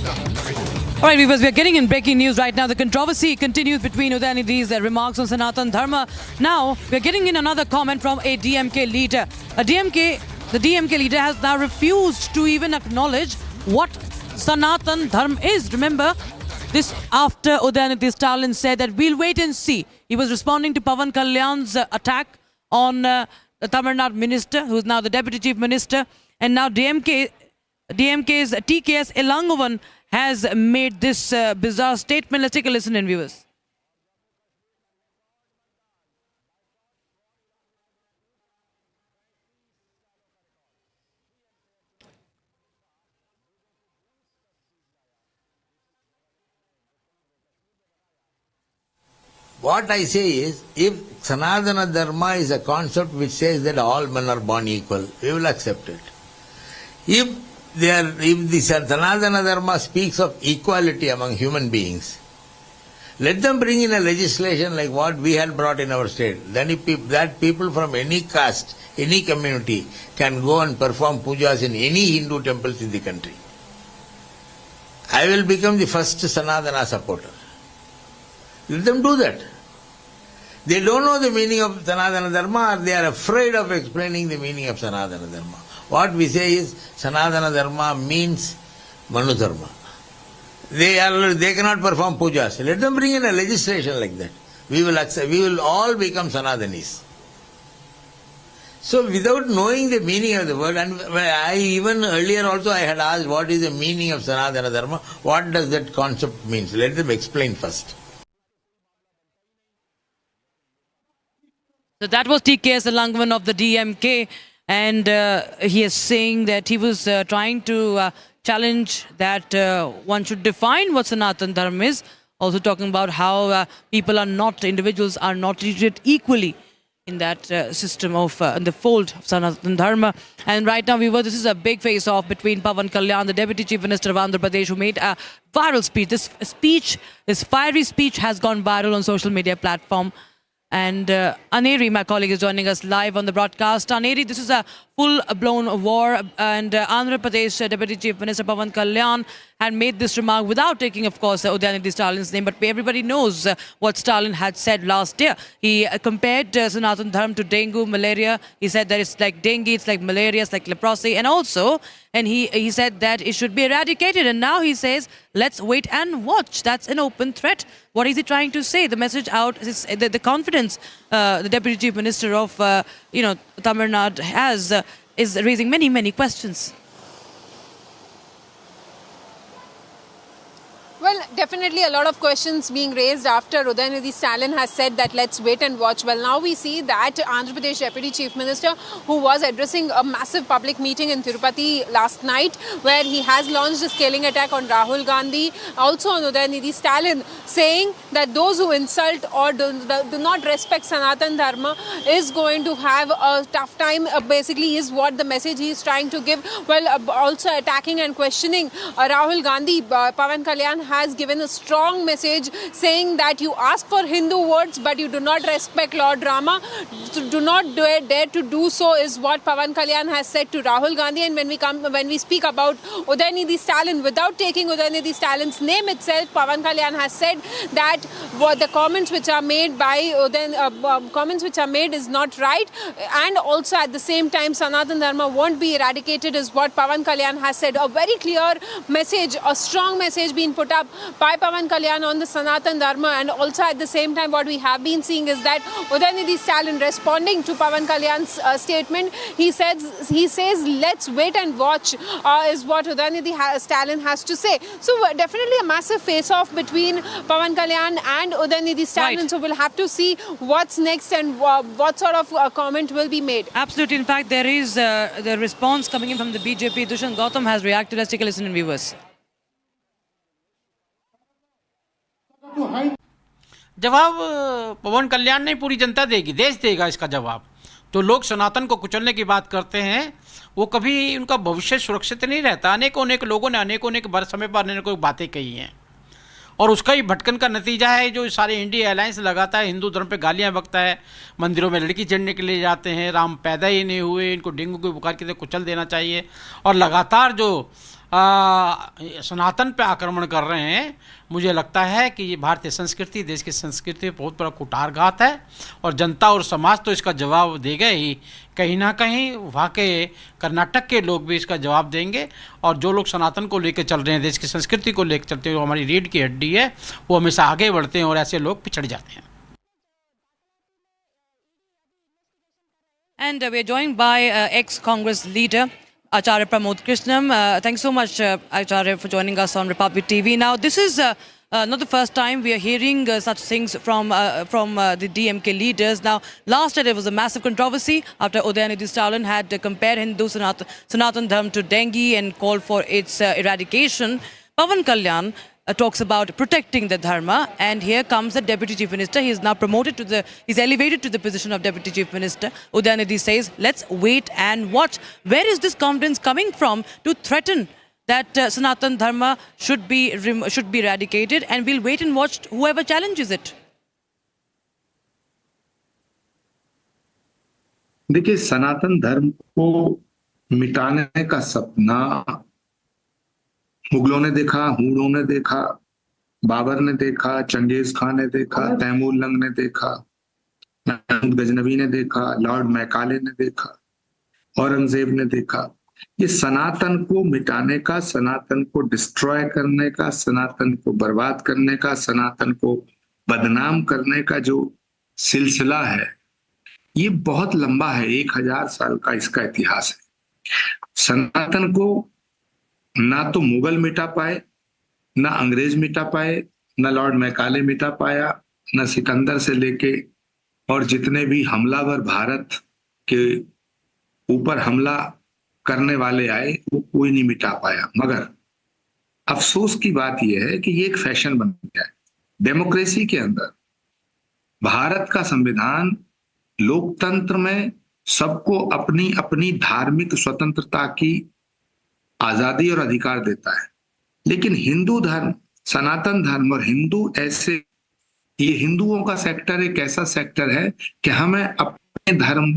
All right, viewers, we are getting in breaking news right now. The controversy continues between Udayanidi's remarks on Sanatan Dharma. Now, we are getting in another comment from a DMK leader. The DMK leader has now refused to even acknowledge what Sanatan Dharma is. Remember, this after Udayanidi Stalin said that we'll wait and see. He was responding to Pawan Kalyan's attack on the Tamil Nadu minister, who is now the deputy chief minister. And now DMK's TKS Elangovan has made this bizarre statement. Let's take a listen in, viewers. What I say is, if Sanatana Dharma is a concept which says that all men are born equal, we will accept it. If the Sanatana Dharma speaks of equality among human beings, let them bring in a legislation like what we had brought in our state. Then that people from any caste, any community can go and perform pujas in any Hindu temples in the country. I will become the first Sanatana supporter. Let them do that. They don't know the meaning of Sanatana Dharma, or they are afraid of explaining the meaning of Sanatana Dharma. What we say is, Sanatana Dharma means Manu Dharma. They cannot perform pujas. Let them bring in a legislation like that. We will accept. We will all become Sanatanis. So without knowing the meaning of the word, and I even earlier also I had asked what is the meaning of Sanatana Dharma, what does that concept mean? Let them explain first. So that was TKS Elangovan of the DMK, and he is saying that he was trying to challenge that one should define what Sanatan Dharma is. Also talking about how individuals are not treated equally in that system of in the fold of Sanatan Dharma. And right now, this is a big face-off between Pawan Kalyan, the Deputy Chief Minister of Andhra Pradesh, who made a viral speech. This fiery speech has gone viral on social media platform. And Aneri, my colleague, is joining us live on the broadcast. Aneri, this is a full-blown war, and Andhra Pradesh Deputy Chief Minister Pawan Kalyan had made this remark without taking, of course, Udayanidi Stalin's name. But everybody knows what Stalin had said last year. He compared Sanatan Dharma to dengue, malaria. He said that it's like dengue, it's like malaria, it's like leprosy. And he said that it should be eradicated. And now he says, let's wait and watch. That's an open threat. What is he trying to say? The message out is the confidence the Deputy Chief Minister of Tamil Nadu has is raising many questions. Well, definitely a lot of questions being raised after Udayanidi Stalin has said that let's wait and watch. Well, now we see that Andhra Pradesh Deputy Chief Minister, who was addressing a massive public meeting in Tirupati last night, where he has launched a scaling attack on Rahul Gandhi, also on Udayanidi Stalin, saying that those who insult or do not respect Sanatan Dharma is going to have a tough time, basically is what the message he is trying to give. Well, also attacking and questioning Rahul Gandhi, Pawan Kalyan has given a strong message saying that you ask for Hindu votes but you do not respect Lord Rama. Do not dare to do so is what Pawan Kalyan has said to Rahul Gandhi. And when we speak about Udayanidi Stalin, without taking Udayanidi Stalin's name itself, Pawan Kalyan has said that the comments which are made by is not right, and also at the same time Sanatan Dharma won't be eradicated is what Pawan Kalyan has said. A very clear message, a strong message being put up by Pawan Kalyan on the Sanatan Dharma. And also at the same time what we have been seeing is that Udayanidi Stalin responding to Pawan Kalyan's statement, he says let's wait and watch is what Udayanidi Stalin has to say. So definitely a massive face-off between Pawan Kalyan and Udayanidi Stalin. Right. So we'll have to see what's next and what sort of comment will be made. Absolutely. In fact, there is the response coming in from the BJP. Dushyant Gautam has reacted. Let's take a listen, viewers. जवाब पवन कल्याण नहीं, पूरी जनता देगी, देश देगा इसका जवाब। तो लोग सनातन को कुचलने की बात करते हैं, वो कभी उनका भविष्य सुरक्षित नहीं रहता। अनेक लोगों ने अनेक समय पर अनेक बातें कही हैं, और उसका ही भटकन का नतीजा है जो सारे इंडिया अलायंस लगाता है, हिंदू धर्म पे गालियां बकता है, मंदिरों में लड़की चढ़ने के लिए जाते हैं, राम पैदा ही नहीं हुए, इनको डेंगू के बुखार की तरह कुचल देना चाहिए। और लगातार जो सनातन पे आक्रमण कर रहे हैं, मुझे लगता है कि ये भारतीय संस्कृति, देश की संस्कृति में बहुत बड़ा कुठारघात है और जनता और समाज तो इसका जवाब देगा ही। कहीं ना कहीं वहाँ के कर्नाटक के लोग भी इसका जवाब देंगे और जो लोग सनातन को लेकर चल रहे हैं, देश की संस्कृति को लेकर चलते हैं, वो हमारी रीढ़ की हड्डी है, वो हमेशा आगे बढ़ते हैं और ऐसे लोग पिछड़ जाते हैं। And we are joined by ex-Congress leader Acharya Pramod Krishnam. Thanks so much, Acharya, for joining us on Republic TV. Now, this is not the first time we are hearing such things from the DMK leaders. Now, last year there was a massive controversy after Udayanidhi Stalin had compared Hindu Sanatan Dharma to dengue and called for its eradication. Pawan Kalyan talks about protecting the dharma, and here comes the Deputy Chief Minister. He is now he's elevated to the position of Deputy Chief Minister. Udayanidhi says, let's wait and watch. Where is this confidence coming from to threaten that Sanatan Dharma should be eradicated, and we'll wait and watch whoever challenges it? देखिए, सनातन धर्म को मिटाने का सपना मुगलों ने देखा, हुड़ों ने देखा, बाबर ने देखा, चंगेज खान ने देखा, तैमूर लंग ने देखा, महमूद गजनवी ने देखा, लॉर्ड मैकाले ने देखा, औरंगजेब ने देखा। ये सनातन को मिटाने का, सनातन को डिस्ट्रॉय करने का, सनातन को बर्बाद करने का, सनातन को बदनाम करने का जो सिलसिला है, ये बहुत लंबा है। 1000 साल का इसका इतिहास है। सनातन को ना तो मुगल मिटा पाए, ना अंग्रेज मिटा पाए, ना लॉर्ड मैकाले मिटा पाया, ना सिकंदर से लेके और जितने भी हमलावर भारत के ऊपर हमला करने वाले आए, वो कोई नहीं मिटा पाया। मगर अफसोस की बात यह है कि ये एक फैशन बन गया है। डेमोक्रेसी के अंदर भारत का संविधान लोकतंत्र में सबको अपनी अपनी धार्मिक स्वतंत्रता की आजादी और अधिकार देता है, लेकिन हिंदू धर्म, सनातन धर्म और हिंदू ये हिंदुओं का सेक्टर एक ऐसा सेक्टर है कि हमें अपने धर्म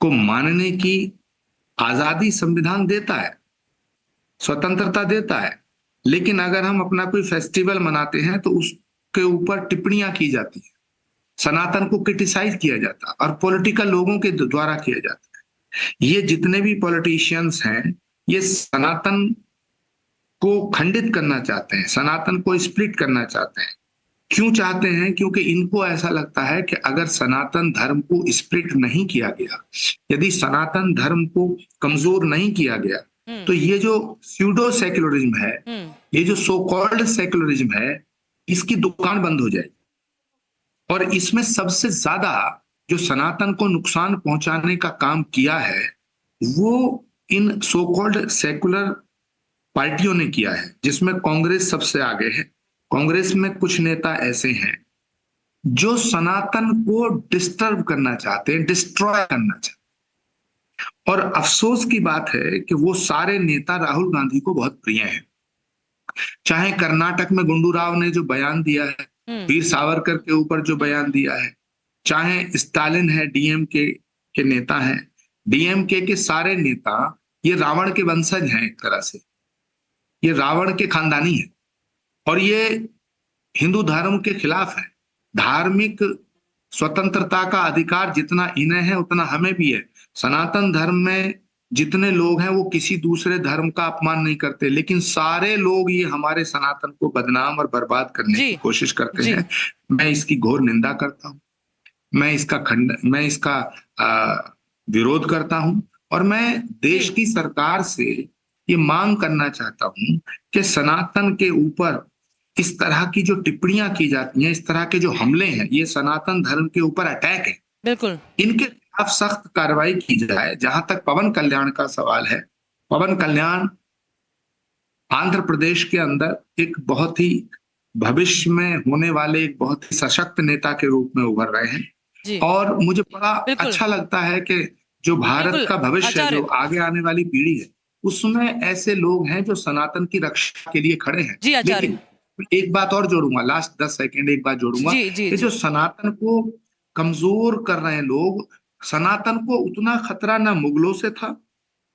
को मानने की आजादी संविधान देता है, स्वतंत्रता देता है, लेकिन अगर हम अपना कोई फेस्टिवल मनाते हैं तो उसके ऊपर टिप्पणियां की जाती है, सनातन को क्रिटिसाइज किया जाता है और पॉलिटिकल लोगों के द्वारा किया जाता है। ये जितने भी पॉलिटिशियंस हैं, ये सनातन को खंडित करना चाहते हैं, सनातन को स्प्लिट करना चाहते हैं। क्यों चाहते हैं? क्योंकि इनको ऐसा लगता है कि अगर सनातन धर्म को स्प्लिट नहीं किया गया, यदि सनातन धर्म को कमजोर नहीं किया गया, तो ये जो स्यूडो सेक्युलरिज्म है, ये जो सो कॉल्ड सेक्युलरिज्म है, इसकी दुकान बंद हो जाएगी। और इसमें सबसे ज्यादा जो सनातन को नुकसान पहुंचाने का काम किया है, वो इन सो कॉल्ड सेकुलर पार्टियों ने किया है, जिसमें कांग्रेस सबसे आगे है। कांग्रेस में कुछ नेता ऐसे हैं जो सनातन को डिस्टर्ब करना चाहते हैं, डिस्ट्रॉय करना चाहते हैं। और अफसोस की बात है कि वो सारे नेता राहुल गांधी को बहुत प्रिय हैं। चाहे कर्नाटक में गुंडू राव ने जो बयान दिया है, वीर सावरकर के ऊपर जो बयान दिया है, चाहे स्टालिन है, डीएमके के नेता हैं, डीएमके के सारे नेता ये रावण के वंशज हैं। एक तरह से ये रावण के खानदानी है और ये हिंदू धर्म के खिलाफ है। धार्मिक स्वतंत्रता का अधिकार जितना इन्हें है उतना हमें भी है। सनातन धर्म में जितने लोग हैं वो किसी दूसरे धर्म का अपमान नहीं करते, लेकिन सारे लोग ये हमारे सनातन को बदनाम और बर्बाद करने की कोशिश करते हैं। मैं इसकी घोर निंदा करता हूँ, मैं इसका विरोध करता हूं और मैं देश की सरकार से ये मांग करना चाहता हूं कि सनातन के ऊपर इस तरह की जो टिप्पणियां की जाती हैं, इस तरह के जो हमले हैं, ये सनातन धर्म के ऊपर अटैक है, बिल्कुल इनके खिलाफ सख्त कार्रवाई की जाए। जहां तक पवन कल्याण का सवाल है, पवन कल्याण आंध्र प्रदेश के अंदर एक बहुत ही भविष्य में होने वाले एक बहुत ही सशक्त नेता के रूप में उभर रहे हैं और मुझे बड़ा अच्छा लगता है कि जो भारत का भविष्य है, जो आगे आने वाली पीढ़ी है, उसमें ऐसे लोग हैं जो सनातन की रक्षा के लिए खड़े हैं। लेकिन एक बात और जोड़ूंगा, लास्ट 10 सेकंड एक बात जोड़ूंगा कि जो सनातन को कमजोर कर रहे हैं लोग, सनातन को उतना खतरा ना मुगलों से था,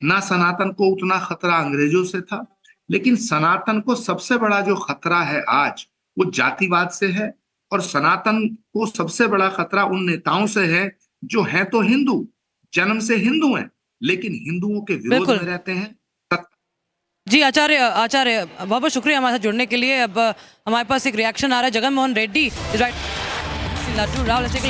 ना सनातन को उतना खतरा अंग्रेजों से था, लेकिन सनातन को सबसे बड़ा जो खतरा है आज वो जातिवाद से है, और सनातन को सबसे बड़ा खतरा उन नेताओं से है जो हैं तो हिंदू, जन्म से हिंदू हैं, लेकिन हिंदुओं के विरोध बिल्कुल। में रहते हैं। जी आचार्य आचार्य बहुत बहुत शुक्रिया हमारे साथ जुड़ने के लिए। अब हमारे पास एक रिएक्शन आ रहा है, जगन मोहन रेड्डी, राइट, लड्डू राव,